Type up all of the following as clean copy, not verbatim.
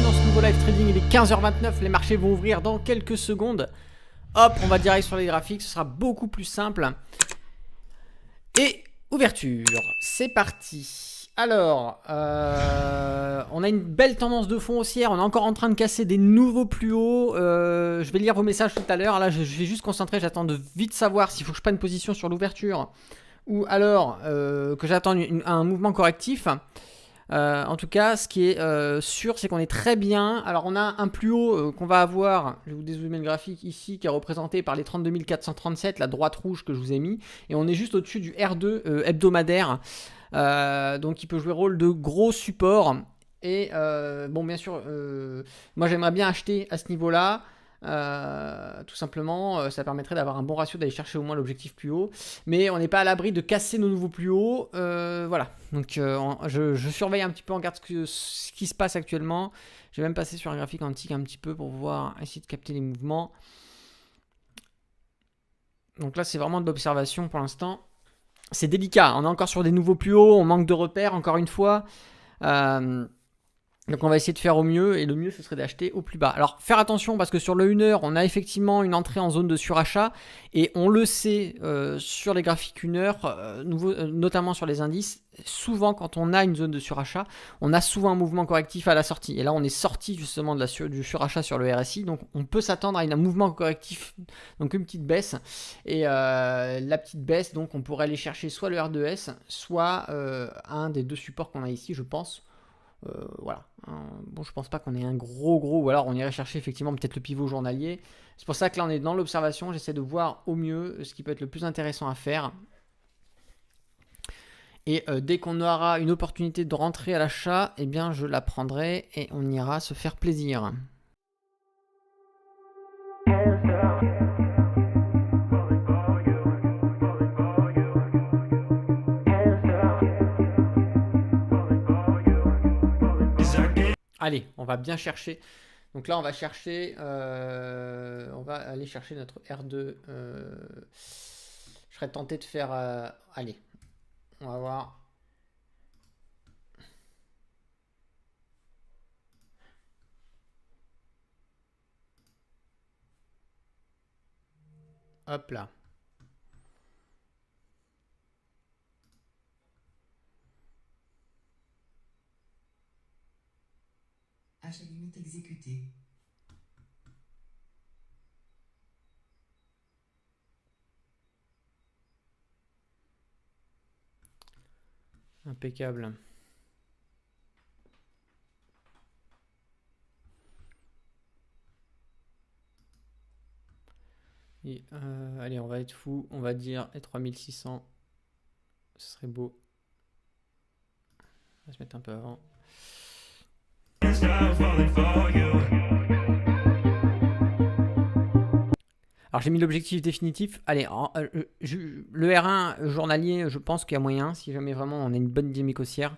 dans ce nouveau live trading. Il est 15h29, les marchés vont ouvrir dans quelques secondes. Hop, on va direct sur les graphiques, ce sera beaucoup plus simple. Et ouverture, c'est parti. Alors, on a une belle tendance de fond haussière, on est encore en train de casser des nouveaux plus hauts. Je vais lire vos messages tout à l'heure, là je vais juste concentrer, j'attends de vite savoir s'il faut que je prenne position sur l'ouverture ou alors que j'attends un mouvement correctif. En tout cas, ce qui est sûr, c'est qu'on est très bien. Alors, on a un plus haut qu'on va avoir. Je vais vous dézoomer le graphique ici, qui est représenté par les 32 437, la droite rouge que je vous ai mis. Et on est juste au-dessus du R2 hebdomadaire. Donc, il peut jouer rôle de gros support. Et bon, bien sûr, moi, j'aimerais bien acheter à ce niveau-là. Tout simplement, ça permettrait d'avoir un bon ratio, d'aller chercher au moins l'objectif plus haut, mais on n'est pas à l'abri de casser nos nouveaux plus hauts. Voilà, donc je surveille un petit peu, on regarde ce qui se passe actuellement. Je vais même passer sur un graphique antique un petit peu pour pouvoir essayer de capter les mouvements. Donc là, c'est vraiment de l'observation pour l'instant. C'est délicat, on est encore sur des nouveaux plus hauts, on manque de repères encore une fois. Donc on va essayer de faire au mieux, et le mieux ce serait d'acheter au plus bas. Alors faire attention parce que sur le 1 heure, on a effectivement une entrée en zone de surachat, et on le sait sur les graphiques 1 heure, notamment sur les indices, souvent quand on a une zone de surachat, on a souvent un mouvement correctif à la sortie. Et là on est sorti justement du surachat sur le RSI, donc on peut s'attendre à un mouvement correctif, donc une petite baisse. Et la petite baisse, donc on pourrait aller chercher soit le R2S, soit un des deux supports qu'on a ici, je pense. Voilà. Bon, je pense pas qu'on ait un gros, ou alors on irait chercher effectivement peut-être le pivot journalier. C'est pour ça que là on est dans l'observation, j'essaie de voir au mieux ce qui peut être le plus intéressant à faire. Et dès qu'on aura une opportunité de rentrer à l'achat, eh bien je la prendrai et on ira se faire plaisir. Allez, on va bien chercher. Donc là, on va chercher, on va aller chercher notre R2. Je serais tenté de faire, allez, on va voir. Hop là. Achat limite exécuté. Impeccable. Et allez, on va être fou. On va dire les 3600. Ce serait beau. On va se mettre un peu avant. Alors j'ai mis l'objectif définitif. Allez, le R1 journalier, je pense qu'il y a moyen. Si jamais vraiment on a une bonne dynamique haussière,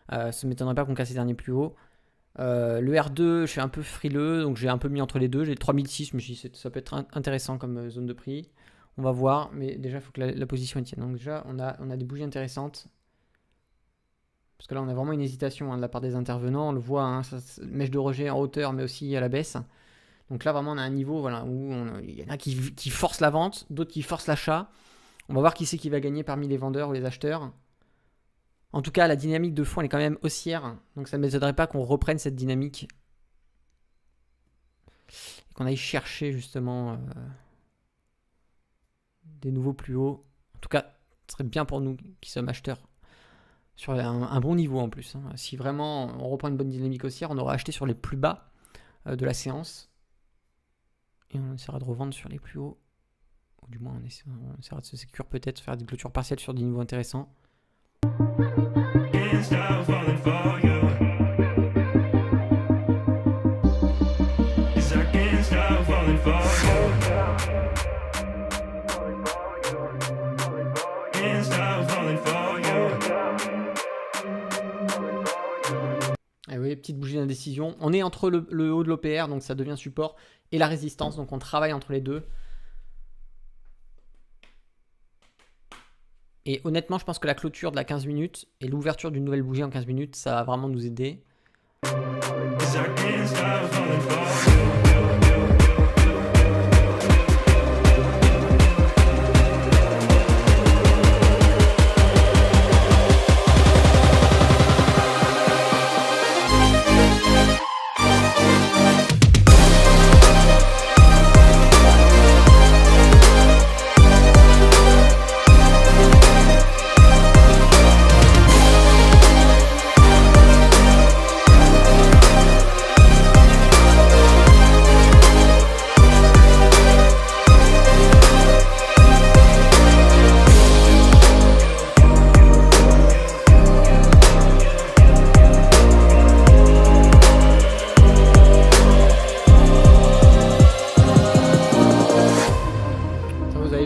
ça ne m'étonnerait pas qu'on casse les derniers plus hauts. Le R2, je suis un peu frileux, donc j'ai un peu mis entre les deux. J'ai 3006, mais je me suis dit ça peut être intéressant comme zone de prix. On va voir, mais déjà il faut que la position tienne. Donc déjà on a des bougies intéressantes. Parce que là on a vraiment une hésitation de la part des intervenants. On le voit, hein, mèche de rejet en hauteur, mais aussi à la baisse. Donc là, vraiment, on a un niveau voilà, où il y en a qui forcent la vente, d'autres qui forcent l'achat. On va voir qui c'est qui va gagner parmi les vendeurs ou les acheteurs. En tout cas, la dynamique de fond, elle est quand même haussière. Donc ça ne m'étonnerait pas qu'on reprenne cette dynamique. Et qu'on aille chercher justement des nouveaux plus hauts. En tout cas, ce serait bien pour nous qui sommes acheteurs. Sur un bon niveau en plus. Hein. Si vraiment on reprend une bonne dynamique haussière, on aura acheté sur les plus bas de la séance. Et on essaiera de revendre sur les plus hauts. Ou du moins, on essaiera de se sécuriser peut-être, faire des clôtures partielles sur des niveaux intéressants. Et oui, petite bougie d'indécision. On est entre le haut de l'OPR, donc ça devient support, et la résistance, donc on travaille entre les deux. Et honnêtement, je pense que la clôture de la 15 minutes et l'ouverture d'une nouvelle bougie en 15 minutes, ça va vraiment nous aider. 'Cause I can't stop falling for you.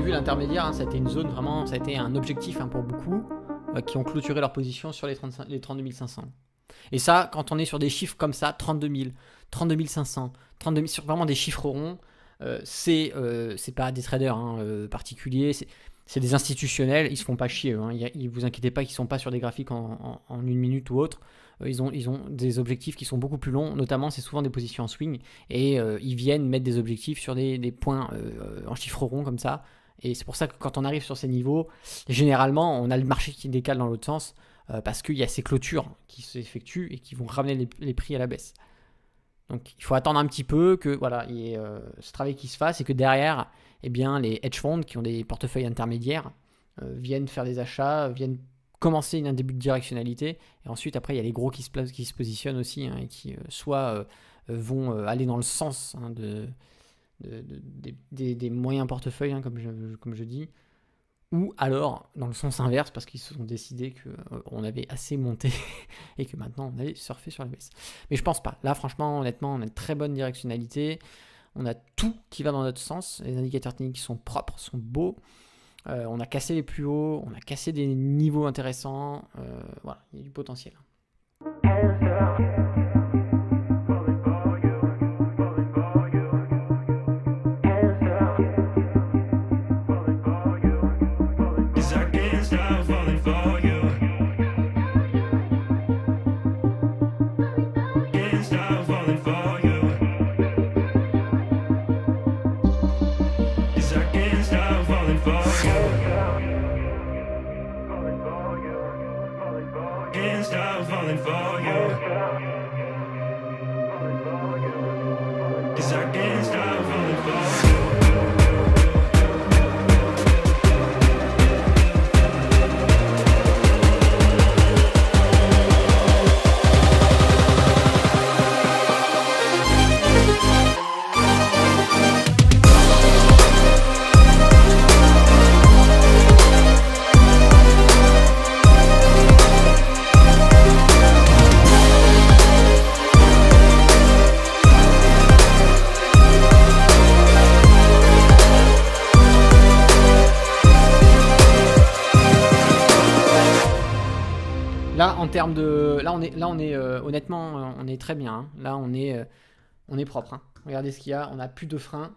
L'intermédiaire, hein, ça a été une zone vraiment, ça a été un objectif hein, pour beaucoup qui ont clôturé leur position sur les 32 500. Et ça, quand on est sur des chiffres comme ça, 32 000, 32 500, 32 000, sur vraiment des chiffres ronds, c'est pas des traders hein, particuliers, c'est des institutionnels, ils se font pas chier. Hein, vous inquiétez pas qu'ils sont pas sur des graphiques en une minute ou autre. Ils ont des objectifs qui sont beaucoup plus longs, notamment c'est souvent des positions en swing, et ils viennent mettre des objectifs sur des points en chiffres ronds comme ça. Et c'est pour ça que quand on arrive sur ces niveaux, généralement, on a le marché qui décale dans l'autre sens parce qu'il y a ces clôtures qui s'effectuent et qui vont ramener les prix à la baisse. Donc, il faut attendre un petit peu que voilà, il y ait ce travail qui se fasse et que derrière, eh bien, les hedge funds qui ont des portefeuilles intermédiaires viennent faire des achats, viennent commencer un début de directionnalité. Et ensuite, après, il y a les gros qui se positionnent aussi hein, et qui soit vont aller dans le sens hein, des moyens portefeuilles, hein, comme je dis, ou alors dans le sens inverse parce qu'ils se sont décidés qu'on avait assez monté et que maintenant on allait surfer sur la baisse. Mais je pense pas. Là, franchement, honnêtement, on a une très bonne directionnalité. On a tout qui va dans notre sens. Les indicateurs techniques sont propres, sont beaux. On a cassé les plus hauts, on a cassé des niveaux intéressants. Voilà, il y a du potentiel. Là, en termes de, là on est honnêtement, on est très bien. Hein. Là, on est propre. Hein. Regardez ce qu'il y a. On n'a plus de frein.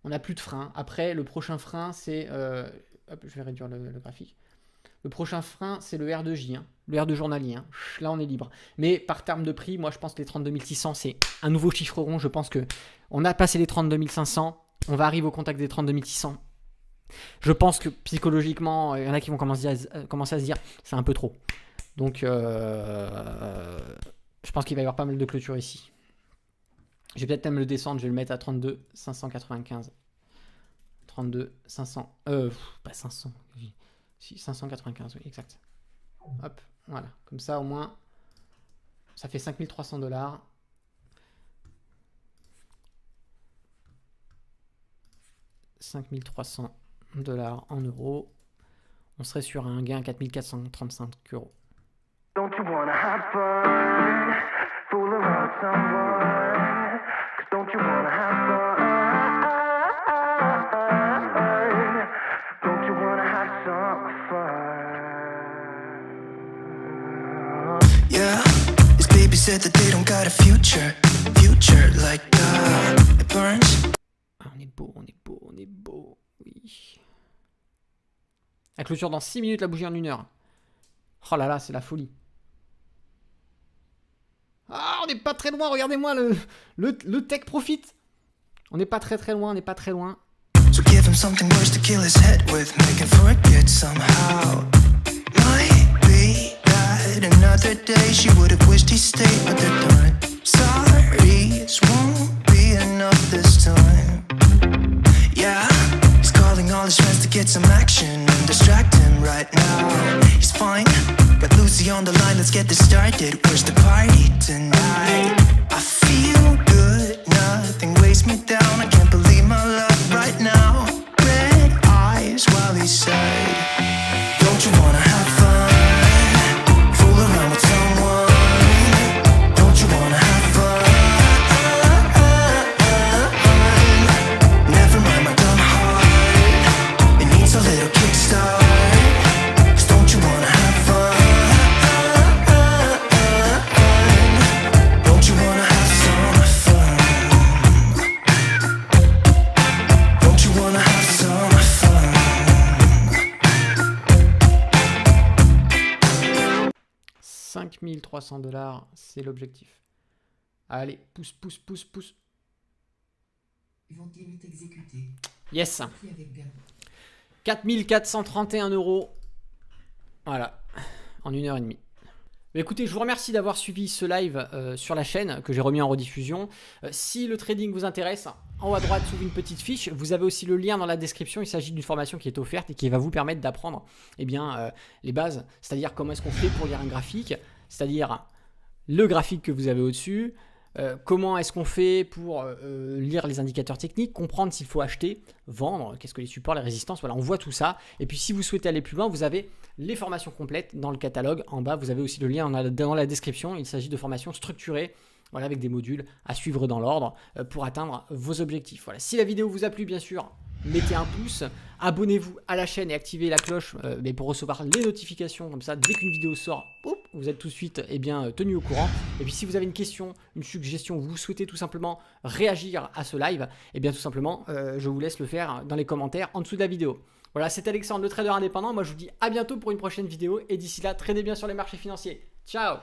On n'a plus de frein. Après, le prochain frein, c'est, hop, je vais réduire le graphique. Le prochain frein, c'est le R2J, hein. Le R2 journalier. Hein. Là, on est libre. Mais par terme de prix, moi, je pense que les 32 600, c'est un nouveau chiffre rond. Je pense que on a passé les 32 500. On va arriver au contact des 32 600. Je pense que psychologiquement, il y en a qui vont commencer à se dire c'est un peu trop. Donc, je pense qu'il va y avoir pas mal de clôtures ici. Je vais peut-être même le descendre. Je vais le mettre à 32 595. 32 500. Pas 500. Si, 595, oui, exact. Hop, voilà. Comme ça, au moins, ça fait 5300 $. $5300 en euros. On serait sur un gain à 4435 €. Don't you wanna have fun, fool around someone, 'cause don't you wanna have fun, don't you wanna have some fun. Yeah, his baby said that they don't got a future like it burns. Ah, on est beau, oui. La clôture dans 6 minutes, la bougie en 1 heure. Oh là là, c'est la folie. n'est pas très loin. Regardez-moi le take profit. On n'est pas très loin, on n'est pas très loin. So give him something worse to kill his head with, make him forget somehow. Might be that another day she would have wished he stayed, but they're done. Sorry's won't be enough this time. Yeah, he's calling all his friends to get some action and distract him right now. He's fine, got Lucy on the line, let's get this started. Where's the party tonight? I feel good, nothing weighs me down. I can't believe my luck right now. Red eyes while he said, don't you wanna have fun? Fool around with someone. Don't you wanna have fun? Never mind my dumb heart. It needs a little kickstart. 'Cause don't you wanna have fun? Don't you wanna have some fun? Don't you wanna have some fun? 5300 $, c'est l'objectif. Allez, pousse. Vente limite exécutée. Yes. Prix avec gain. 4431 €. Voilà, en 1h30. Mais écoutez, je vous remercie d'avoir suivi ce live sur la chaîne que j'ai remis en rediffusion. Si le trading vous intéresse, en haut à droite s'ouvre une petite fiche. Vous avez aussi le lien dans la description. Il s'agit d'une formation qui est offerte et qui va vous permettre d'apprendre les bases, c'est-à-dire comment est-ce qu'on fait pour lire un graphique, c'est-à-dire le graphique que vous avez au-dessus, comment est-ce qu'on fait pour lire les indicateurs techniques, comprendre s'il faut acheter, vendre, qu'est-ce que les supports, les résistances, voilà, on voit tout ça. Et puis si vous souhaitez aller plus loin, vous avez les formations complètes dans le catalogue. En bas, vous avez aussi le lien dans la description. Il s'agit de formations structurées, voilà, avec des modules à suivre dans l'ordre pour atteindre vos objectifs. Voilà. Si la vidéo vous a plu, bien sûr, mettez un pouce, abonnez-vous à la chaîne et activez la cloche pour recevoir les notifications. Comme ça, dès qu'une vidéo sort, vous êtes tout de suite tenu au courant. Et puis si vous avez une question, une suggestion, vous souhaitez tout simplement réagir à ce live, tout simplement, je vous laisse le faire dans les commentaires en dessous de la vidéo. Voilà, c'est Alexandre, le trader indépendant. Moi, je vous dis à bientôt pour une prochaine vidéo. Et d'ici là, tradez bien sur les marchés financiers. Ciao!